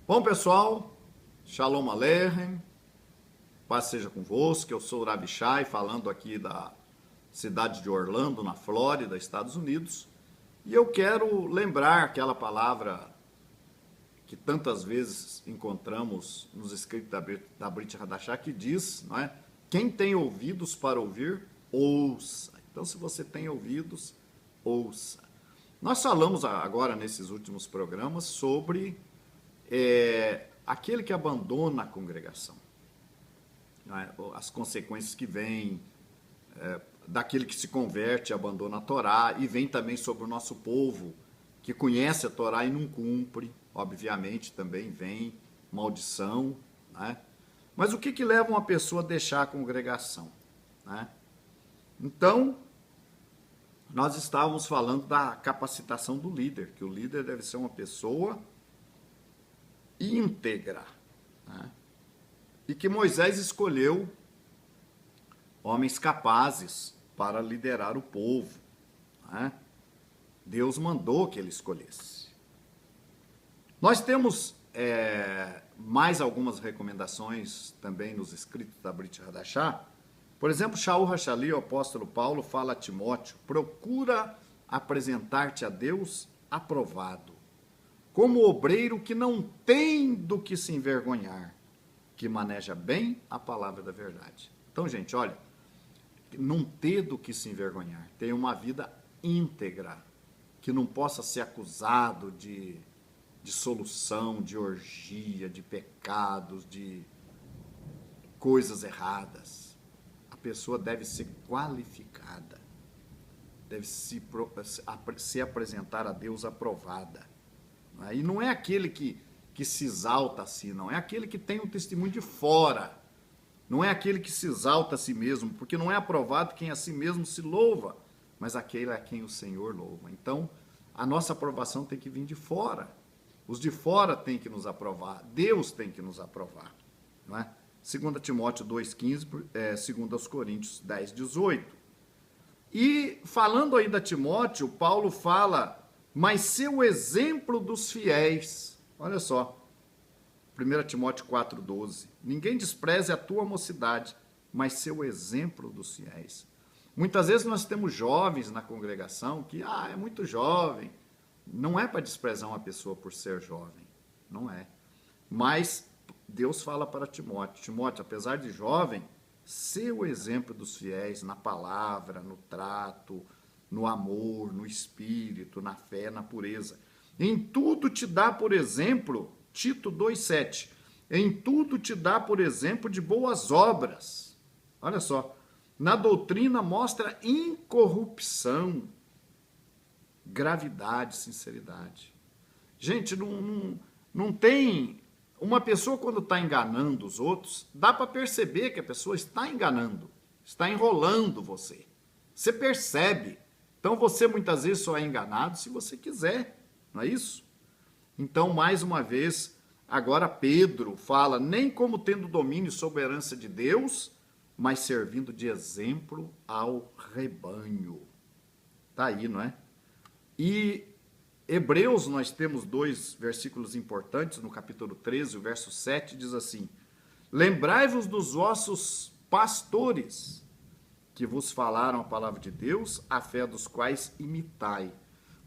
Bom, pessoal, Shalom Aleichem, paz seja convosco. Eu sou o Rabi Shai, falando aqui da cidade de Orlando, na Flórida, Estados Unidos. E eu quero lembrar aquela palavra que tantas vezes encontramos nos escritos da Brit Hadashah, que diz, não é? Quem tem ouvidos para ouvir, ouça. Então, se você tem ouvidos, ouça. Nós falamos agora, nesses últimos programas, sobre aquele que abandona a congregação. Não é? As consequências que vêm daquele que se converte e abandona a Torá, e vem também sobre o nosso povo, que conhece a Torá e não cumpre. Obviamente também vem maldição, né? Mas o que leva uma pessoa a deixar a congregação, né? Então, nós estávamos falando da capacitação do líder, que o líder deve ser uma pessoa íntegra, né? E que Moisés escolheu homens capazes para liderar o povo, né? Deus mandou que ele escolhesse. Nós temos mais algumas recomendações também nos escritos da Brit Hadashah. Por exemplo, Shaul Hashali, o apóstolo Paulo, fala a Timóteo: procura apresentar-te a Deus aprovado, como obreiro que não tem do que se envergonhar, que maneja bem a palavra da verdade. Então, gente, olha, não ter do que se envergonhar, ter uma vida íntegra, que não possa ser acusado de solução, de orgia, de pecados, de coisas erradas. A pessoa deve ser qualificada, deve se apresentar a Deus aprovada. E não é aquele que se exalta a si, não. É aquele que tem um testemunho de fora. Não é aquele que se exalta a si mesmo, porque não é aprovado quem a si mesmo se louva, mas aquele a quem o Senhor louva. Então, a nossa aprovação tem que vir de fora. Os de fora têm que nos aprovar. Deus tem que nos aprovar. Não é? 2 Timóteo 2,15, 2 Coríntios 10,18. E falando ainda Timóteo, Paulo fala: mas ser o exemplo dos fiéis. Olha só, 1 Timóteo 4,12. Ninguém despreze a tua mocidade, mas ser o exemplo dos fiéis. Muitas vezes nós temos jovens na congregação que, é muito jovem. Não é para desprezar uma pessoa por ser jovem, não é. Mas Deus fala para Timóteo: Timóteo, apesar de jovem, ser o exemplo dos fiéis na palavra, no trato, no amor, no espírito, na fé, na pureza. Em tudo te dá por exemplo, Tito 2,7, em tudo te dá por exemplo de boas obras. Olha só, na doutrina mostra incorrupção, gravidade, sinceridade. Gente, não tem... Uma pessoa, quando está enganando os outros, dá para perceber que a pessoa está enganando, está enrolando você. Você percebe. Então, você muitas vezes só é enganado se você quiser, não é isso? Então, mais uma vez, agora Pedro fala: nem como tendo domínio sobre a herança de Deus, mas servindo de exemplo ao rebanho. Tá aí, não é? E Hebreus, nós temos 2 versículos importantes, no capítulo 13, o verso 7, diz assim: lembrai-vos dos vossos pastores, que vos falaram a palavra de Deus, a fé dos quais imitai.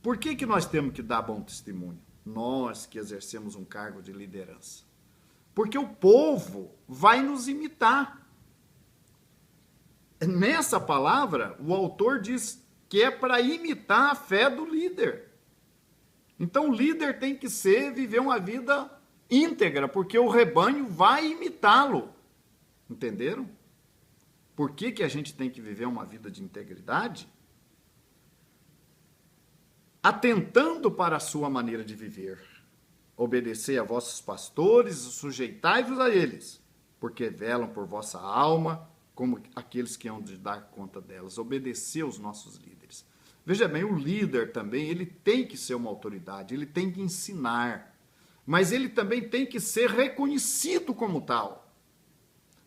Por que nós temos que dar bom testemunho? Nós que exercemos um cargo de liderança. Porque o povo vai nos imitar. Nessa palavra, o autor diz que é para imitar a fé do líder. Então o líder tem que viver uma vida íntegra, porque o rebanho vai imitá-lo. Entenderam? Por que a gente tem que viver uma vida de integridade? Atentando para a sua maneira de viver. Obedecei a vossos pastores e sujeitai-vos a eles, porque velam por vossa alma, como aqueles que hão de dar conta delas. Obedecer aos nossos líderes. Veja bem, o líder também, ele tem que ser uma autoridade, ele tem que ensinar, mas ele também tem que ser reconhecido como tal.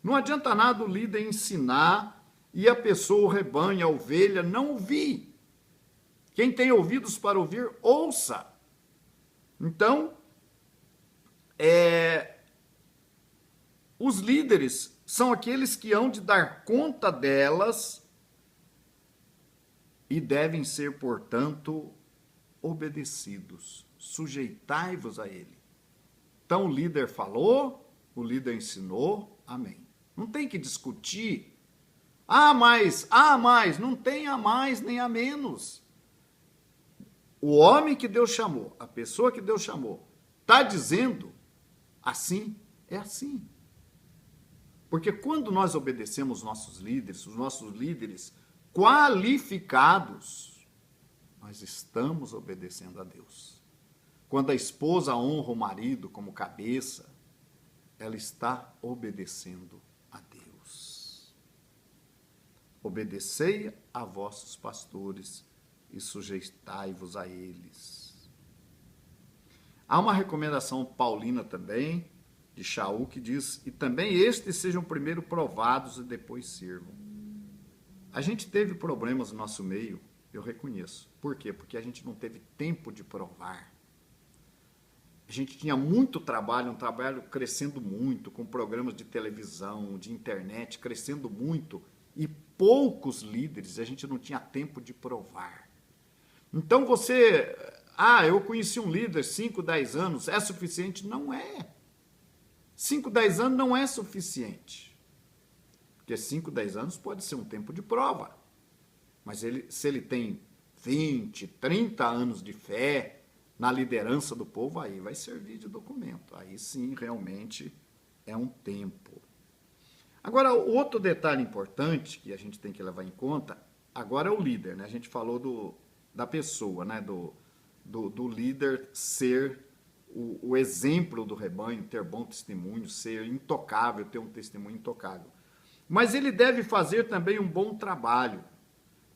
Não adianta nada o líder ensinar e a pessoa, o rebanho, a ovelha, não ouvir. Quem tem ouvidos para ouvir, ouça. Então, os líderes são aqueles que hão de dar conta delas e devem ser, portanto, obedecidos. Sujeitai-vos a ele. Então, o líder falou, o líder ensinou, amém. Não tem que discutir. Ah, mais, não tem a mais nem a menos. O homem que Deus chamou, a pessoa que Deus chamou, está dizendo assim, é assim. Porque quando nós obedecemos os nossos líderes qualificados, nós estamos obedecendo a Deus. Quando a esposa honra o marido como cabeça, ela está obedecendo a Deus. Obedecei a vossos pastores e sujeitai-vos a eles. Há uma recomendação paulina também, de Shaul, que diz, e também estes sejam primeiro provados e depois sirvam. A gente teve problemas no nosso meio, eu reconheço. Por quê? Porque a gente não teve tempo de provar. A gente tinha muito trabalho, um trabalho crescendo muito, com programas de televisão, de internet, crescendo muito, e poucos líderes, a gente não tinha tempo de provar. Então você, eu conheci um líder 5, 10 anos, é suficiente? Não é. 5, 10 anos não é suficiente. Porque 5, 10 anos pode ser um tempo de prova. Mas se ele tem 20, 30 anos de fé na liderança do povo, aí vai servir de documento. Aí sim, realmente é um tempo. Agora, outro detalhe importante que a gente tem que levar em conta, agora é o líder, né? A gente falou da pessoa, né? Do líder ser o exemplo do rebanho, ter bom testemunho, ser intocável, ter um testemunho intocável. Mas ele deve fazer também um bom trabalho.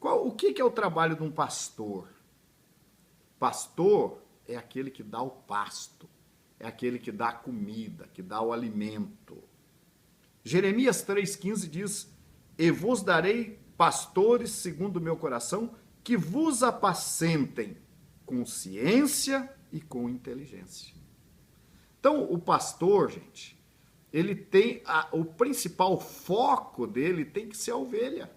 O que é o trabalho de um pastor? Pastor é aquele que dá o pasto, é aquele que dá a comida, que dá o alimento. Jeremias 3,15 diz, e vos darei pastores segundo o meu coração, que vos apacentem com ciência e com inteligência. Então, o pastor, gente, ele tem o principal foco dele tem que ser a ovelha.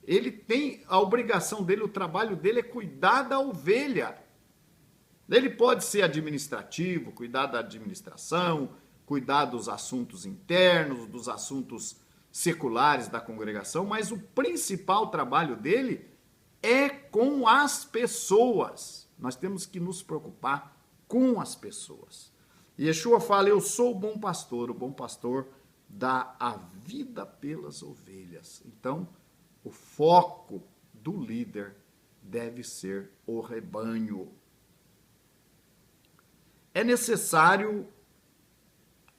Ele tem a obrigação dele, o trabalho dele é cuidar da ovelha. Ele pode ser administrativo, cuidar da administração, cuidar dos assuntos internos, dos assuntos seculares da congregação, mas o principal trabalho dele é com as pessoas. Nós temos que nos preocupar com as pessoas. E Yeshua fala, eu sou o bom pastor dá a vida pelas ovelhas. Então, o foco do líder deve ser o rebanho. É necessário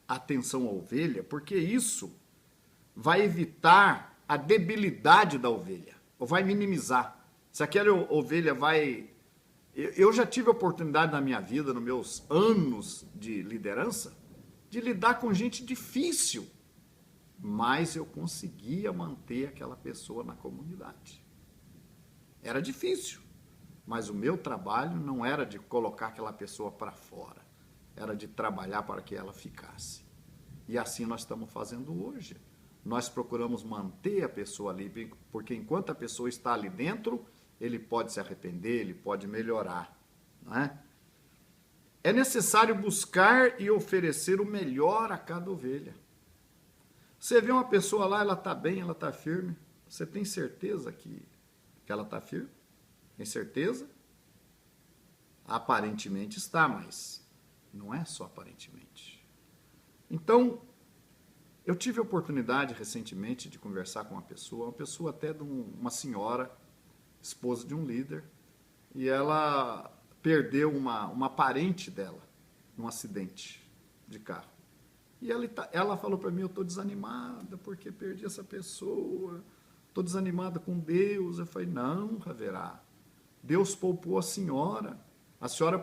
atenção à ovelha, porque isso vai evitar a debilidade da ovelha, ou vai minimizar. Se aquela ovelha vai... Eu já tive a oportunidade na minha vida, nos meus anos de liderança, de lidar com gente difícil, mas eu conseguia manter aquela pessoa na comunidade. Era difícil, mas o meu trabalho não era de colocar aquela pessoa para fora, era de trabalhar para que ela ficasse. E assim nós estamos fazendo hoje. Nós procuramos manter a pessoa ali, porque enquanto a pessoa está ali dentro, ele pode se arrepender, ele pode melhorar. Não é? É necessário buscar e oferecer o melhor a cada ovelha. Você vê uma pessoa lá, ela está bem, ela está firme. Você tem certeza que ela está firme? Tem certeza? Aparentemente está, mas não é só aparentemente. Então, eu tive a oportunidade recentemente de conversar com uma pessoa até de uma senhora, esposa de um líder, e ela perdeu uma parente dela num acidente de carro. E ela falou para mim, eu estou desanimada porque perdi essa pessoa, estou desanimada com Deus. Eu falei, não, Raverá, Deus poupou a senhora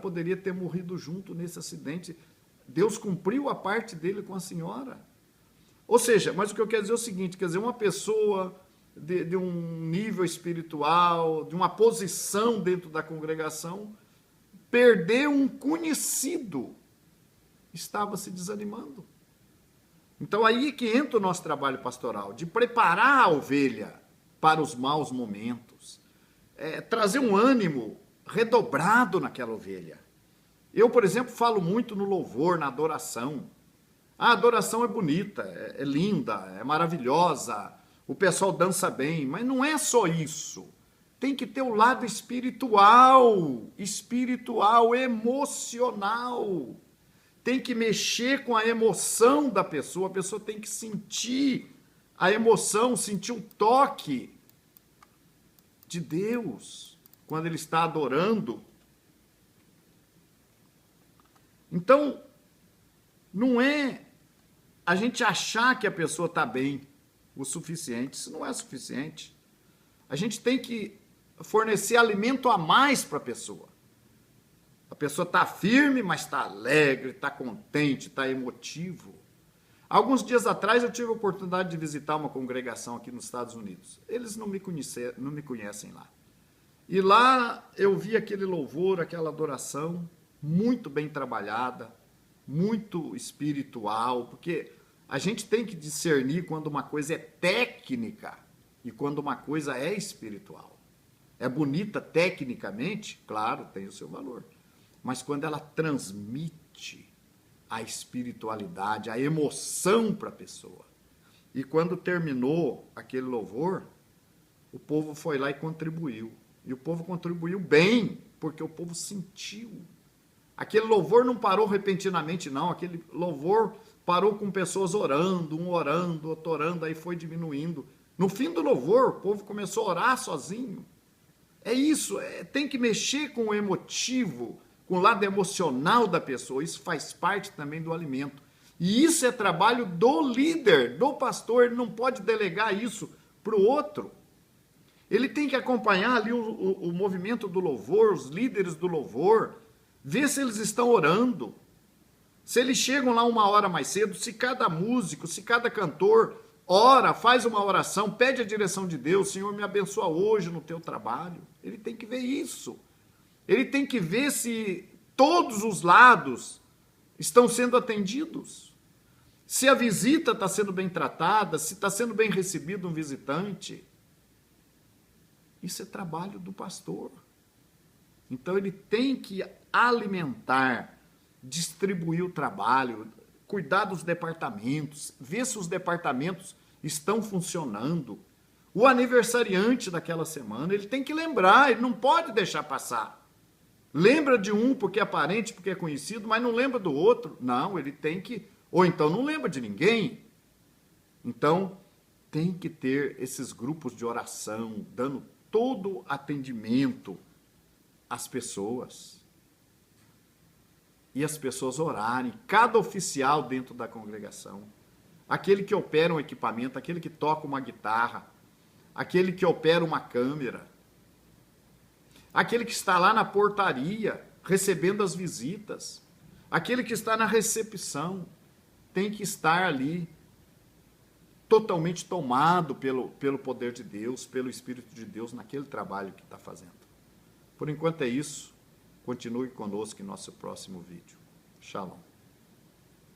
poderia ter morrido junto nesse acidente, Deus cumpriu a parte dele com a senhora. Ou seja, mas o que eu quero dizer é o seguinte, quer dizer, uma pessoa de um nível espiritual, de uma posição dentro da congregação, perdeu um conhecido, estava se desanimando. Então aí que entra o nosso trabalho pastoral, de preparar a ovelha para os maus momentos, trazer um ânimo redobrado naquela ovelha. Eu, por exemplo, falo muito no louvor, na adoração. A adoração é bonita, é linda, é maravilhosa, o pessoal dança bem, mas não é só isso. Tem que ter o lado espiritual, emocional. Tem que mexer com a emoção da pessoa, a pessoa tem que sentir a emoção, sentir o toque de Deus quando ele está adorando. Então, não é a gente achar que a pessoa está bem o suficiente, isso não é suficiente. A gente tem que fornecer alimento a mais para a pessoa. A pessoa está firme, mas está alegre, está contente, está emotivo. Alguns dias atrás eu tive a oportunidade de visitar uma congregação aqui nos Estados Unidos. Eles não me conhecem lá. E lá eu vi aquele louvor, aquela adoração muito bem trabalhada, muito espiritual, porque a gente tem que discernir quando uma coisa é técnica e quando uma coisa é espiritual. É bonita tecnicamente, claro, tem o seu valor. Mas quando ela transmite a espiritualidade, a emoção para a pessoa. E quando terminou aquele louvor, o povo foi lá e contribuiu. E o povo contribuiu bem, porque o povo sentiu. Aquele louvor não parou repentinamente, não. Aquele louvor parou com pessoas orando, um orando, outro orando, aí foi diminuindo. No fim do louvor, o povo começou a orar sozinho. É isso, tem que mexer com o emotivo, com o lado emocional da pessoa. Isso faz parte também do alimento. E isso é trabalho do líder, do pastor. Ele não pode delegar isso para o outro. Ele tem que acompanhar ali o movimento do louvor, os líderes do louvor, ver se eles estão orando. Se eles chegam lá uma hora mais cedo, se cada músico, se cada cantor ora, faz uma oração, pede a direção de Deus, Senhor, me abençoa hoje no teu trabalho. Ele tem que ver isso. Ele tem que ver se todos os lados estão sendo atendidos. Se a visita está sendo bem tratada, se está sendo bem recebido um visitante. Isso é trabalho do pastor. Então ele tem que alimentar, distribuir o trabalho, cuidar dos departamentos, ver se os departamentos estão funcionando. O aniversariante daquela semana, ele tem que lembrar, ele não pode deixar passar. Lembra de um porque é parente, porque é conhecido, mas não lembra do outro. Não, ele tem que... Ou então não lembra de ninguém. Então, tem que ter esses grupos de oração, dando todo atendimento às pessoas. E as pessoas orarem, cada oficial dentro da congregação. Aquele que opera um equipamento, aquele que toca uma guitarra, aquele que opera uma câmera, aquele que está lá na portaria, recebendo as visitas, aquele que está na recepção, tem que estar ali, totalmente tomado pelo poder de Deus, pelo Espírito de Deus, naquele trabalho que está fazendo. Por enquanto é isso. Continue conosco em nosso próximo vídeo. Shalom.